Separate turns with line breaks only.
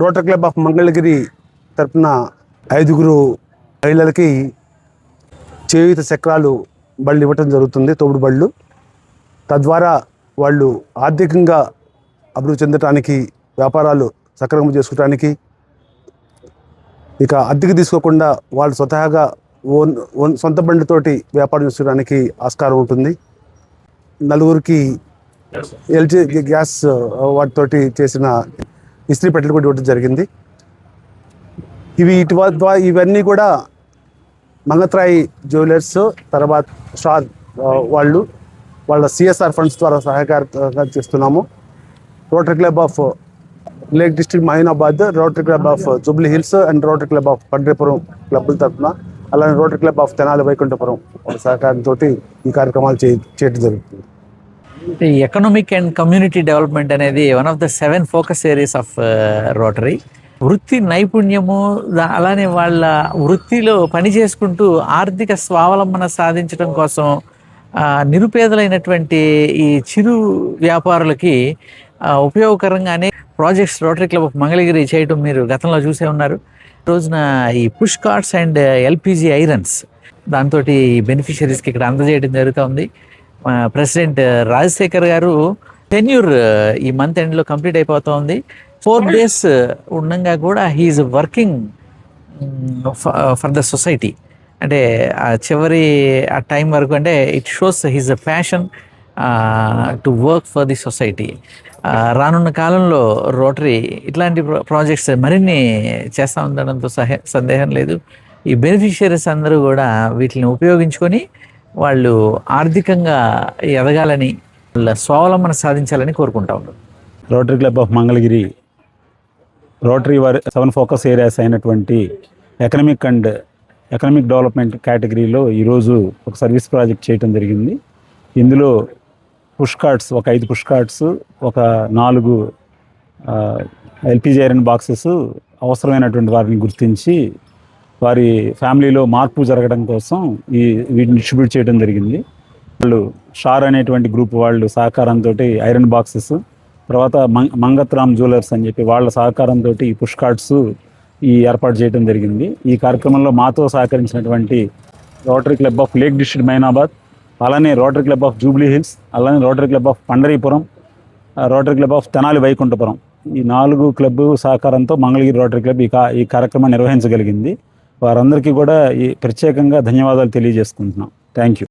Rotary club of Mangalagiri తరఫున 5 మహిళలకి చేయూత చక్రాలు బళ్ళు ఇవ్వటం జరుగుతుంది, తోపుడు బళ్ళు. తద్వారా వాళ్ళు ఆర్థికంగా అభివృద్ధి చెందడానికి, వ్యాపారాలు సక్రమంగా చేసుకోవడానికి, ఇక అద్దెకి తీసుకోకుండా వాళ్ళు స్వతహాగా సొంత బండితోటి వ్యాపారం చేసుకోవడానికి ఆస్కారం ఉంటుంది. 4 ఎల్జీ గ్యాస్ వాటితోటి చేసిన ఇస్త్రీ పెట్టెలు కూడా ఇవ్వడం జరిగింది. ఇవన్నీ కూడా మంగత్రాయి జ్యువెలర్స్, తర్వాత స్టార్ వాళ్ళ సిఎస్ఆర్ ఫండ్స్ ద్వారా సహకారంగా చేస్తున్నాము. Rotary club of lake district Mahinabad, Rotary club of Jubilee Hills and Rotary club of Pandripuram క్లబ్ల తరఫున, అలానే Rotary club of Tenali Vaikunthapuram సహకారంతో ఈ కార్యక్రమాలు చేయడం జరుగుతుంది.
ఎకనామిక్ అండ్ కమ్యూనిటీ డెవలప్మెంట్ అనేది one of the 7 focus areas of Rotary. వృత్తి నైపుణ్యము, అలానే వాళ్ళ వృత్తిలో పని చేసుకుంటూ ఆర్థిక స్వావలంబన సాధించడం కోసం నిరుపేదలైనటువంటి ఈ చిరు వ్యాపారులకి ఉపయోగకరంగానే projects Rotary club of Mangalagiri చేయడం మీరు గతంలో చూసే ఉన్నారు. రోజున ఈ push carts and LPG irons దాంతో బెనిఫిషరీస్కి ఇక్కడ అందజేయడం జరుగుతుంది. ప్రెసిడెంట్ రాజశేఖర్ గారు టెన్యూర్ ఈ మంత్ ఎండ్లో కంప్లీట్ అయిపోతుంది. 4 days ఉండగా కూడా he is working for the society. అంటే ఆ చివరి ఆ టైం వరకు, అంటే it shows his passion to work for the society. రానున్న కాలంలో రోటరీ ఇట్లాంటి ప్రాజెక్ట్స్ మరిన్ని చేస్తూ ఉండడంతో సందేహం లేదు. ఈ బెనిఫిషియరీస్ అందరూ కూడా వీటిని ఉపయోగించుకొని వాళ్ళు ఆర్థికంగా ఎదగాలని, వాళ్ళ స్వావలంబన సాధించాలని కోరుకుంటా ఉన్నారు.
Rotary club of Mangalagiri rotary వారి 7 ఫోకస్ ఏరియాస్ అయినటువంటి ఎకనామిక్ డెవలప్మెంట్ కేటగిరీలో ఈరోజు ఒక సర్వీస్ ప్రాజెక్ట్ చేయడం జరిగింది. ఇందులో పుష్ కార్ట్స్, ఒక 5 పుష్ కార్ట్స్, ఒక 4 ఎల్పిజి ఐరన్ బాక్సెస్ అవసరమైనటువంటి వారిని గుర్తించి వారి ఫ్యామిలీలో మార్పు జరగడం కోసం వీటిని డిస్ట్రిబ్యూట్ చేయడం జరిగింది. వాళ్ళు షార్ అనేటువంటి గ్రూప్ వాళ్ళు సహకారంతో ఐరన్ బాక్సెస్, తర్వాత మంగత్రామ్ జ్యువెలర్స్ అని చెప్పి వాళ్ళ సహకారంతో ఈ పుష్ కార్ట్స్ ఏర్పాటు చేయడం జరిగింది. ఈ కార్యక్రమంలో మాతో సహకరించినటువంటి Rotary club of lake district Mahinabad, అలానే Rotary club of Jubilee Hills, అలానే Rotary club of Pandaripuram, Rotary club of Tenali Vaikunthapuram, ఈ 4 క్లబ్ సహకారంతో మంగళగిరి రోటరీ క్లబ్ ఈ కార్యక్రమాన్ని నిర్వహించగలిగింది. వారందరికీ కూడా ప్రత్యేకంగా ధన్యవాదాలు తెలియజేసుకుంటున్నాం. Thank you.